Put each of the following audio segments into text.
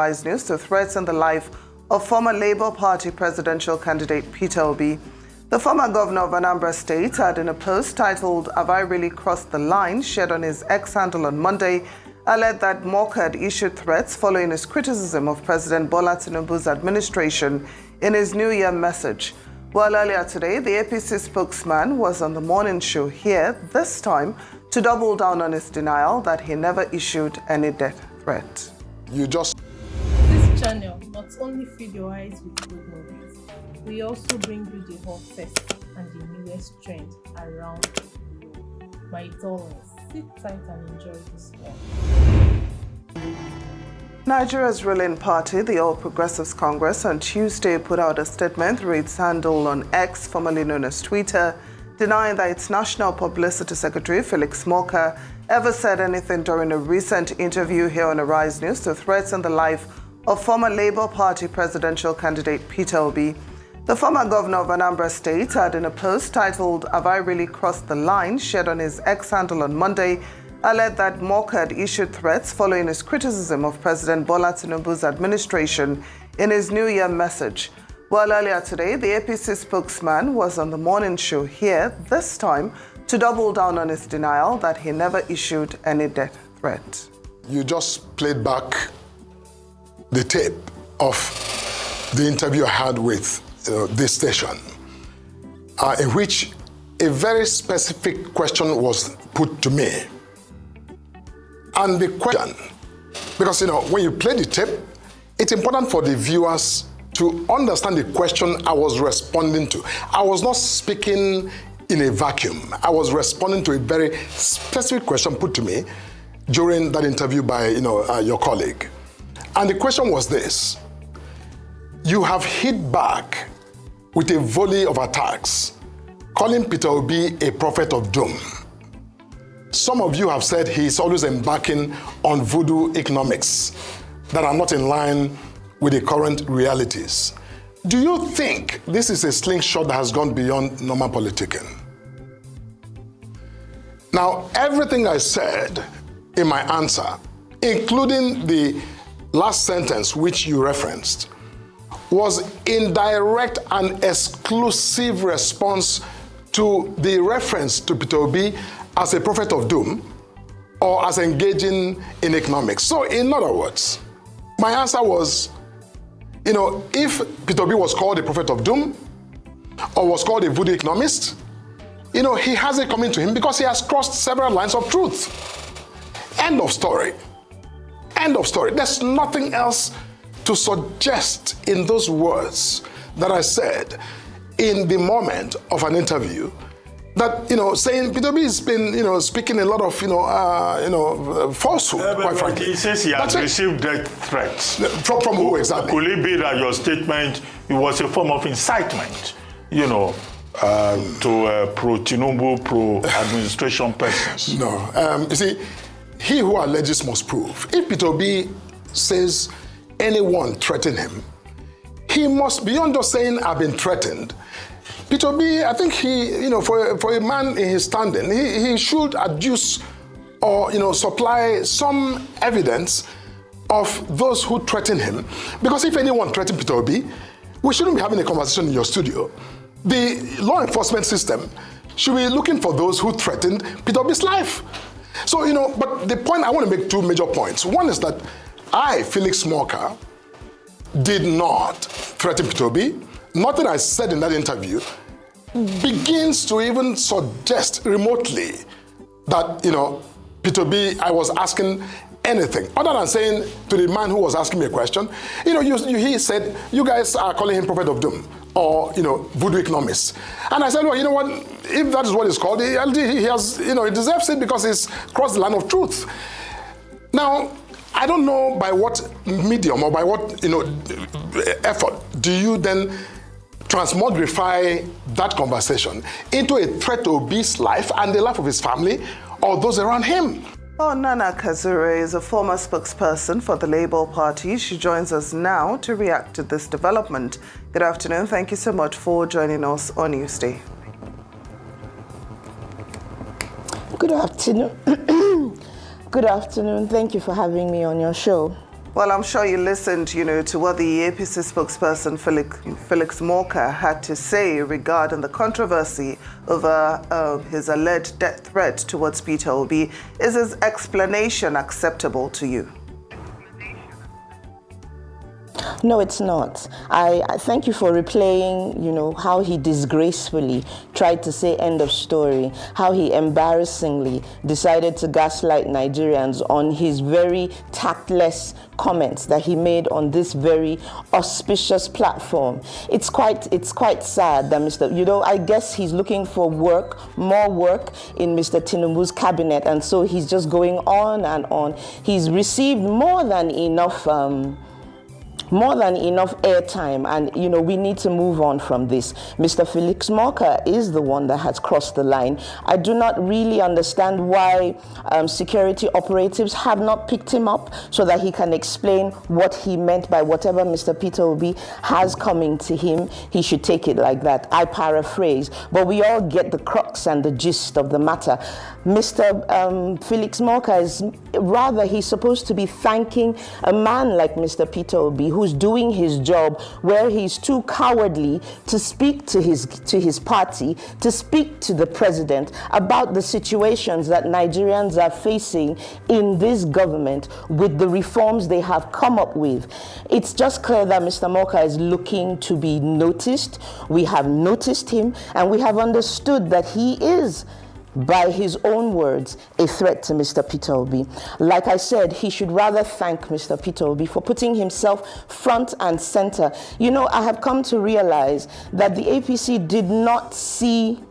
News to threaten the life of former Labour Party presidential candidate Peter Obi. The former governor of Anambra State had in a post titled "Have I Really Crossed the Line?" shared on his X handle on Monday, alleged that Morka had issued threats following his criticism of President Bola Tinubu's administration in his New Year message. Well, earlier today, the APC spokesman was on the morning show here, this time to double down on his denial that he never issued any death threat. This channel not only feed your eyes with good movies, we also bring you the hottest and the newest trend around the globe. My darlings, sit tight and enjoy this one. Nigeria's ruling party, the All Progressives Congress, on Tuesday put out a statement through its handle on X, formerly known as Twitter, denying that its National Publicity Secretary, Felix Morka, ever said anything during a recent interview here on Arise News to threaten the life of former Labour Party presidential candidate Peter Obi. The former governor of Anambra State had in a post titled "Have I Really Crossed the Line?" shared on his X handle on Monday, alleged that Morka had issued threats following his criticism of President Bola Tinubu's administration in his New Year message. Well, earlier today, the APC spokesman was on the morning show here, this time to double down on his denial that he never issued any death threat. You just played back the tape of the interview I had with this station, in which a very specific question was put to me. And the question, because when you play the tape, it's important for the viewers to understand the question I was responding to. I was not speaking in a vacuum. I was responding to a very specific question put to me during that interview by your colleague. And the question was this: you have hit back with a volley of attacks, calling Peter Obi a prophet of doom. Some of you have said he's always embarking on voodoo economics that are not in line with the current realities. Do you think this is a slingshot that has gone beyond normal politicking? Now, everything I said in my answer, including the last sentence which you referenced, was in direct and exclusive response to the reference to Peter Obi as a prophet of doom or as engaging in economics. So, in other words, my answer was, if Peter Obi was called a prophet of doom or was called a voodoo economist, he has it coming to him because he has crossed several lines of truth. End of story. End of story. There's nothing else to suggest in those words that I said in the moment of an interview that, saying Peter Obi has been, speaking a lot of, falsehood, quite frankly. He says he has received death threats. From who exactly? Could it be that your statement was a form of incitement, to pro-Tinubu, pro-administration persons? No. You see, he who alleges must prove. If Peter Obi says anyone threatened him, he must, beyond just saying I've been threatened, Peter Obi, I think he, for a man in his standing, he should adduce or, supply some evidence of those who threaten him. Because if anyone threatened Peter Obi, we shouldn't be having a conversation in your studio. The law enforcement system should be looking for those who threatened Peter Obi's life. So, but the point, I want to make two major points. One is that I, Felix Morka, did not threaten Peter Obi. Nothing I said in that interview begins to even suggest remotely that, Peter Obi, I was asking anything other than saying to the man who was asking me a question, he said, you guys are calling him prophet of doom or, voodoo economist. And I said, well, you know what, if that is what it's called, he has, he deserves it because he's crossed the line of truth. Now, I don't know by what medium or by what, effort do you then transmogrify that conversation into a threat to Obi's life and the life of his family or those around him. Oh, Nana Kazure is a former spokesperson for the Labour Party. She joins us now to react to this development. Good afternoon. Thank you so much for joining us on Newsday. Good afternoon. Good afternoon. Thank you for having me on your show. Well, I'm sure you listened, to what the APC spokesperson Felix Morka had to say regarding the controversy over his alleged death threat towards Peter Obi. Is his explanation acceptable to you? No, it's not. I thank you for replaying, how he disgracefully tried to say end of story, how he embarrassingly decided to gaslight Nigerians on his very tactless comments that he made on this very auspicious platform. It's quite sad that I guess he's looking for more work in Mr. Tinubu's cabinet, and so he's just going on and on. He's received more than enough airtime, and we need to move on from this. Mr. Felix Morka is the one that has crossed the line. I do not really understand why security operatives have not picked him up so that he can explain what he meant by whatever Mr. Peter Obi has coming to him. He should take it like that. I paraphrase, but we all get the crux and the gist of the matter. Mr. Felix Morka he's supposed to be thanking a man like Mr. Peter Obi, who's doing his job, where he's too cowardly to speak to his party, to speak to the president about the situations that Nigerians are facing in this government with the reforms they have come up with. It's just clear that Mr. Morka is looking to be noticed. We have noticed him, and we have understood that he is, by his own words, a threat to Mr. Peter Obi. Like I said, he should rather thank Mr. Peter Obi for putting himself front and center. I have come to realize that the APC did not see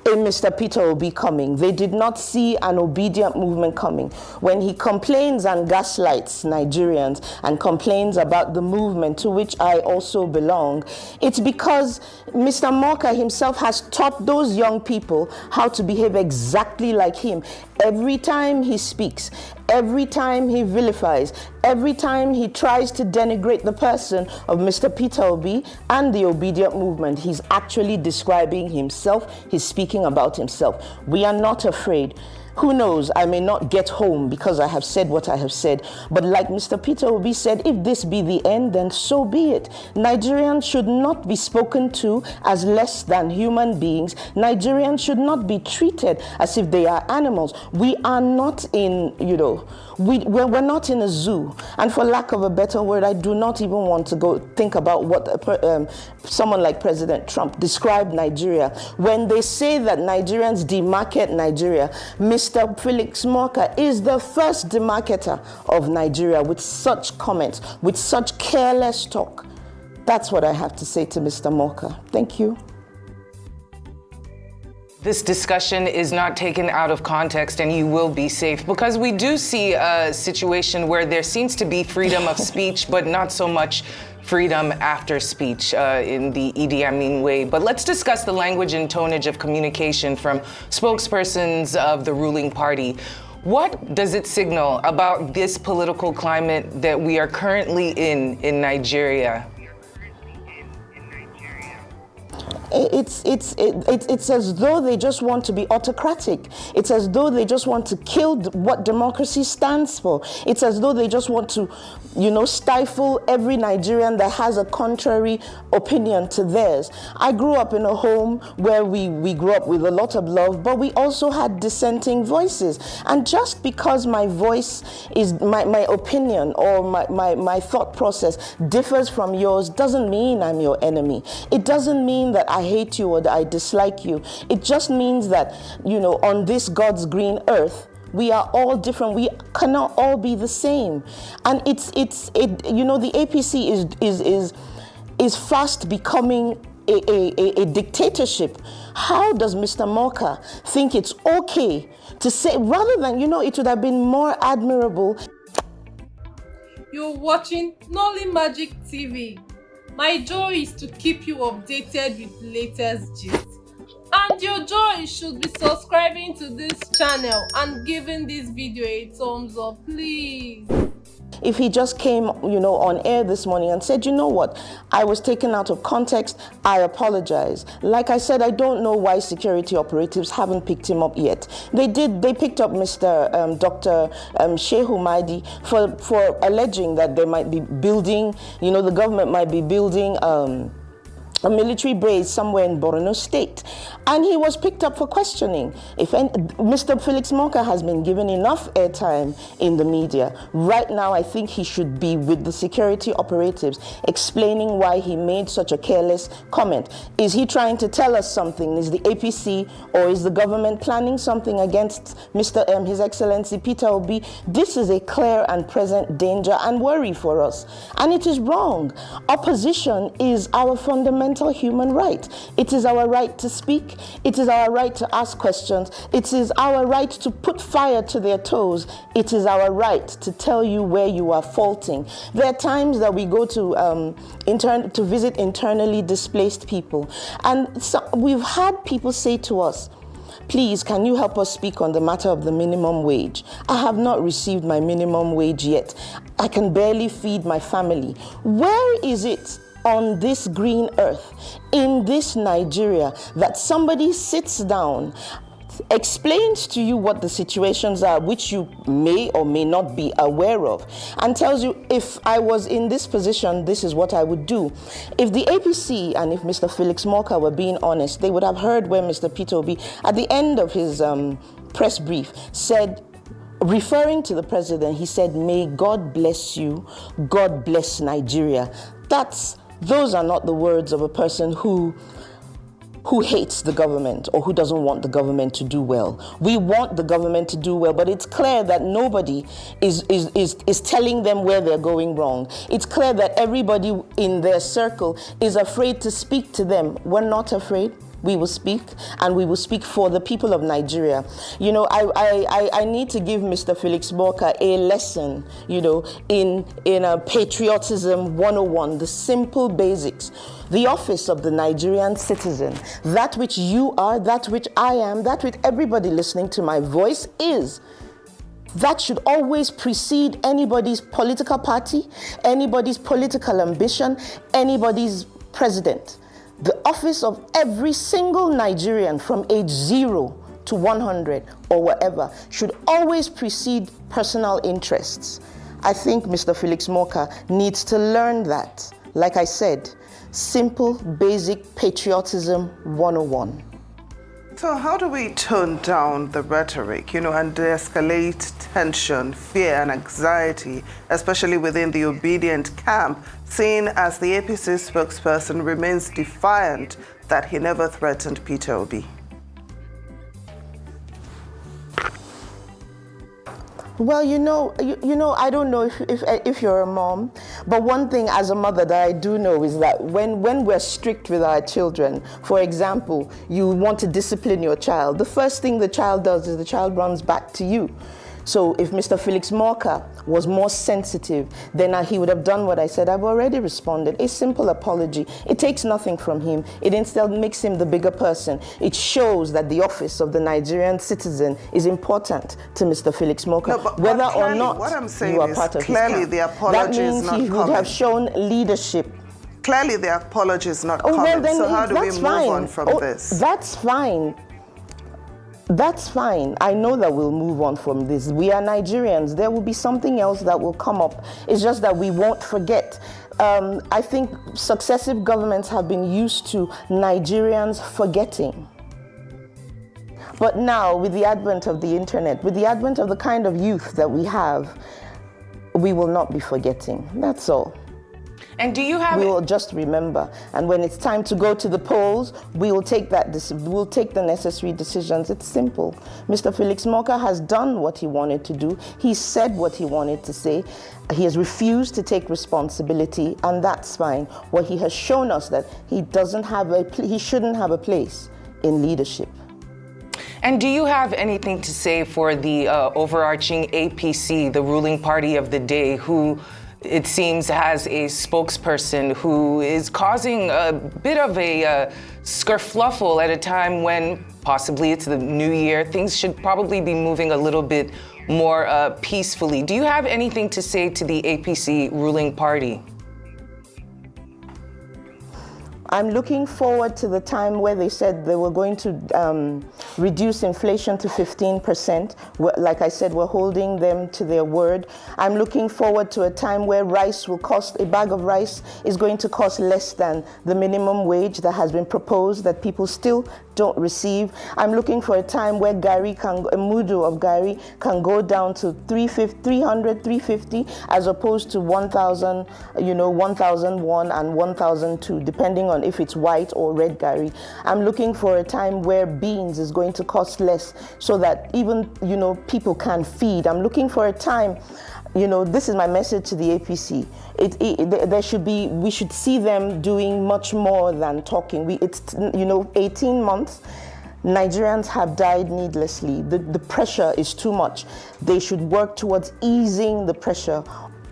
a Mr. Peter Obi coming. They did not see an obedient movement coming. When he complains and gaslights Nigerians and complains about the movement to which I also belong, it's because Mr. Morka himself has taught those young people how to behave exactly like him. Every time he speaks, every time he vilifies, every time he tries to denigrate the person of Mr. Peter Obi and the obedient movement, he's actually describing himself, he's speaking about himself. We are not afraid. Who knows, I may not get home because I have said what I have said. But like Mr. Peter Obi said, if this be the end, then so be it. Nigerians should not be spoken to as less than human beings. Nigerians should not be treated as if they are animals. We are not in, we're not in a zoo. And for lack of a better word, I do not even want to go think about what someone like President Trump described Nigeria. When they say that Nigerians demarket Nigeria, Mr. Felix Morka is the first demarketer of Nigeria with such comments, with such careless talk. That's what I have to say to Mr. Morka. Thank you. This discussion is not taken out of context, and you will be safe, because we do see a situation where there seems to be freedom of speech, but not so much freedom after speech in the Idi Amin way. But let's discuss the language and tonnage of communication from spokespersons of the ruling party. What does it signal about this political climate that we are currently in Nigeria? It's as though they just want to be autocratic. It's as though they just want to kill what democracy stands for. It's as though they just want to, stifle every Nigerian that has a contrary opinion to theirs. I grew up in a home where we grew up with a lot of love, but we also had dissenting voices. And just because my voice is my opinion or my thought process differs from yours doesn't mean I'm your enemy. It doesn't mean that I hate you or that I dislike you. It just means that, on this God's green earth, we are all different. We cannot all be the same. And the APC is fast becoming a dictatorship. How does Mr. Morka think it's okay to say, rather than, it would have been more admirable. You're watching Nolly Magic TV. My joy is to keep you updated with latest gist. And your joy should be subscribing to this channel and giving this video a thumbs up, please. If he just came, on air this morning and said, you know what, I was taken out of context, I apologize. Like I said, I don't know why security operatives haven't picked him up yet. They picked up Mr. Dr. Shehu Mahdi for alleging that they might be building, the government might be building a military base somewhere in Borno State. And he was picked up for questioning. Mr. Felix Morka has been given enough airtime in the media. Right now, I think he should be with the security operatives explaining why he made such a careless comment. Is he trying to tell us something? Is the APC or is the government planning something against His Excellency Peter Obi? This is a clear and present danger and worry for us. And it is wrong. Opposition is our fundamental human right. It is our right to speak. It is our right to ask questions. It is our right to put fire to their toes. It is our right to tell you where you are faulting. There are times that we go to visit internally displaced people, and so we've had people say to us, please, can you help us speak on the matter of the minimum wage? I have not received my minimum wage yet. I can barely feed my family. Where is it on this green earth, in this Nigeria, that somebody sits down, explains to you what the situations are, which you may or may not be aware of, and tells you, if I was in this position, this is what I would do. If the APC and if Mr. Felix Morka were being honest, they would have heard where Mr. Peter Obi, at the end of his press brief, said, referring to the president, he said, may God bless you, God bless Nigeria. Those are not the words of a person who hates the government or who doesn't want the government to do well. We want the government to do well, but it's clear that nobody is telling them where they're going wrong. It's clear that everybody in their circle is afraid to speak to them. We're not afraid. We will speak, and we will speak for the people of Nigeria. I need to give Mr. Felix Morka a lesson, in a patriotism 101, the simple basics. The office of the Nigerian citizen, that which you are, that which I am, that which everybody listening to my voice is. That should always precede anybody's political party, anybody's political ambition, anybody's president. The office of every single Nigerian from age 0 to 100 or whatever should always precede personal interests. I think Mr. Felix Morka needs to learn that. Like I said, simple, basic patriotism 101. So how do we tone down the rhetoric, and de-escalate tension, fear and anxiety, especially within the obedient camp, seeing as the APC spokesperson remains defiant that he never threatened Peter Obi? Well, I don't know if you're a mom, but one thing as a mother that I do know is that when we're strict with our children, for example, you want to discipline your child, the first thing the child does is the child runs back to you. So if Mr. Felix Morka was more sensitive, then he would have done what I said. I've already responded. A simple apology. It takes nothing from him. It instead makes him the bigger person. It shows that the office of the Nigerian citizen is important to Mr. Felix Morka. No, but whether clearly, or not what I'm saying you are is part of clearly his camp. the apology is not That means he would have shown leadership. Clearly the apology is not Well, coming. then So how do we move fine. on from this? That's fine. That's fine. I know that we'll move on from this. We are Nigerians. There will be something else that will come up. It's just that we won't forget. I think successive governments have been used to Nigerians forgetting. But now, with the advent of the internet, with the advent of the kind of youth that we have, we will not be forgetting. That's all. And do you have... We will just remember. And when it's time to go to the polls, we will take we'll take the necessary decisions. It's simple. Mr. Felix Morka has done what he wanted to do. He said what he wanted to say. He has refused to take responsibility, and that's fine. What he has shown us that he shouldn't have a place in leadership. And do you have anything to say for the overarching APC, the ruling party of the day, who it seems has a spokesperson who is causing a bit of a skerfluffle at a time when possibly it's the new year? Things should probably be moving a little bit more peacefully. Do you have anything to say to the APC ruling party? I'm looking forward to the time where they said they were going to reduce inflation to 15%. Like I said, we're holding them to their word. I'm looking forward to a time where a bag of rice is going to cost less than the minimum wage that has been proposed, that people still don't receive. I'm looking for a time where a mudu of gari can go down to 300, 350, as opposed to 1,000, 1,001 and 1,002, depending on if it's white or red gari. I'm looking for a time where beans is going to cost less so that even, people can feed. I'm looking for a time, this is my message to the APC. We should see them doing much more than talking. 18 months, Nigerians have died needlessly. The pressure is too much. They should work towards easing the pressure,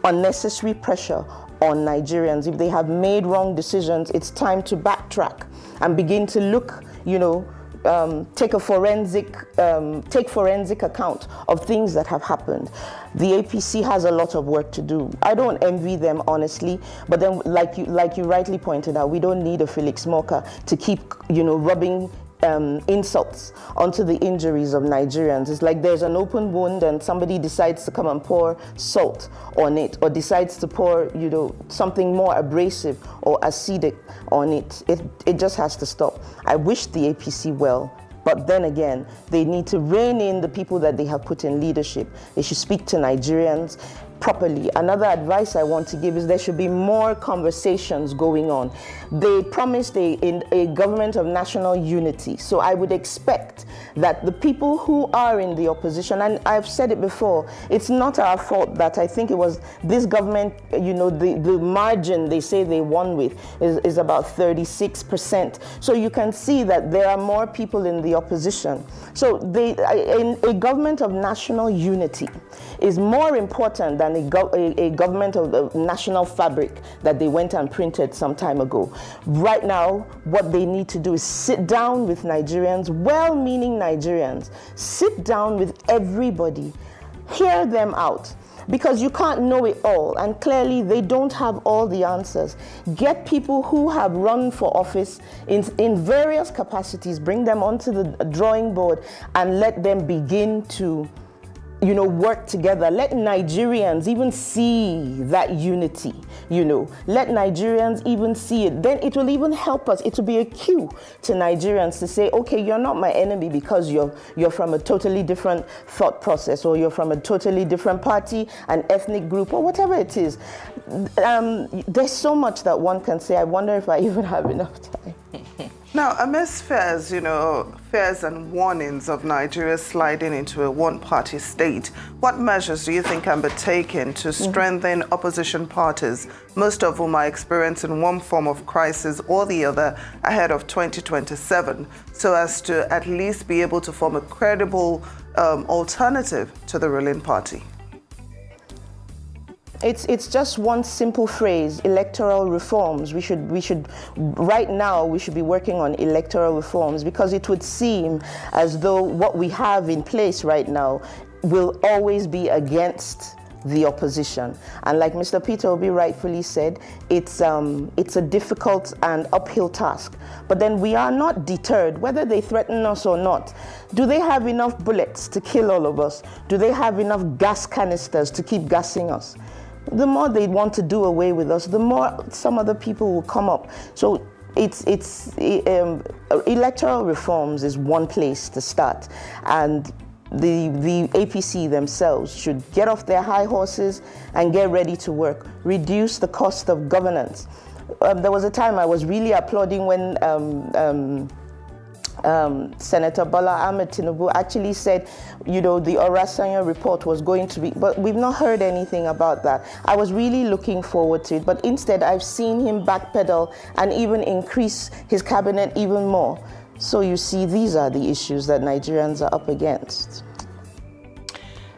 unnecessary pressure on Nigerians. If they have made wrong decisions, it's time to backtrack and begin to look, take forensic account of things that have happened. The APC has a lot of work to do. I don't envy them, honestly, but then, like you rightly pointed out, we don't need a Felix Morka to keep, rubbing insults onto the injuries of Nigerians. It's like there's an open wound and somebody decides to come and pour salt on it, or decides to pour, something more abrasive or acidic on it. It just has to stop. I wish the APC well, but then again, they need to rein in the people that they have put in leadership. They should speak to Nigerians properly. Another advice I want to give is there should be more conversations going on. They promised a government of national unity. So I would expect that the people who are in the opposition, and I've said it before, it's not our fault that I think it was this government, the margin they say they won with is about 36%. So you can see that there are more people in the opposition. So a government of national unity is more important than a government of the national fabric that they went and printed some time ago. Right now, what they need to do is sit down with Nigerians, well-meaning Nigerians, sit down with everybody, hear them out, because you can't know it all, and clearly they don't have all the answers. Get people who have run for office in various capacities, bring them onto the drawing board and let them begin to work together. Let Nigerians even see that unity, Let Nigerians even see it. Then it will even help us. It will be a cue to Nigerians to say, okay, you're not my enemy because you're from a totally different thought process, or you're from a totally different party, an ethnic group, or whatever it is. There's so much that one can say. I wonder if I even have enough time. Now, amidst fears, fears and warnings of Nigeria sliding into a one-party state, what measures do you think can be taken to strengthen opposition parties, most of whom are experiencing one form of crisis or the other ahead of 2027, so as to at least be able to form a credible alternative to the ruling party? It's just one simple phrase: electoral reforms. We should right now we should be working on electoral reforms, because it would seem as though what we have in place right now will always be against the opposition. And like Mr. Peter Obi rightfully said, it's a difficult and uphill task. But then we are not deterred, whether they threaten us or not. Do they have enough bullets to kill all of us? Do they have enough gas canisters to keep gassing us? The more they want to do away with us, the more some other people will come up. So electoral reforms is one place to start, and the APC themselves should get off their high horses and get ready to work. Reduce the cost of governance. There was a time I was really applauding when Senator Bola Ahmed Tinubu actually said, the Orasanya report was going to be, but we've not heard anything about that. I was really looking forward to it, but instead I've seen him backpedal and even increase his cabinet even more. So you see, these are the issues that Nigerians are up against.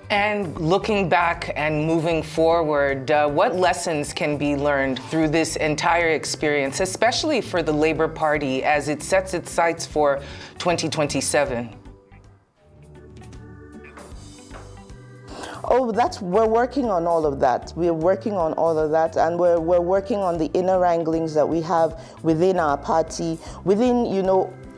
And looking back and moving forward, what lessons can be learned through this entire experience, especially for the Labour Party as it sets its sights for 2027? Oh, we're working on all of that. We're working on all of that, and we're working on the inner wranglings that we have within our party, within,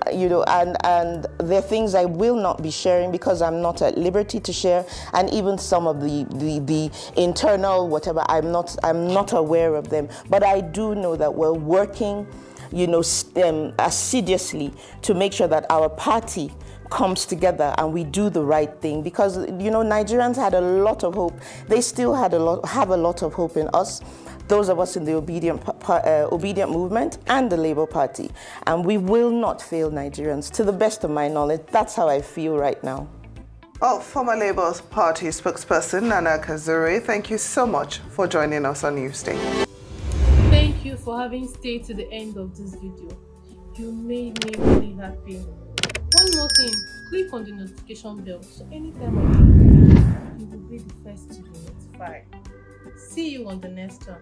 and there are things I will not be sharing because I'm not at liberty to share, and even some of the internal whatever, I'm not aware of them. But I do know that we're working, assiduously to make sure that our party comes together and we do the right thing, because Nigerians had a lot of hope. They still have a lot of hope in us, those of us in the obedient movement and the Labour Party, and we will not fail Nigerians, to the best of my knowledge. That's how I feel right now. Well, former Labour Party spokesperson Nana Kazuri, thank you so much for joining us on Newsday. Thank you for having stayed to the end of this video. You made me really happy. One more thing, click on the notification bell so anytime I make a video, you will be the first to be notified. See you on the next one.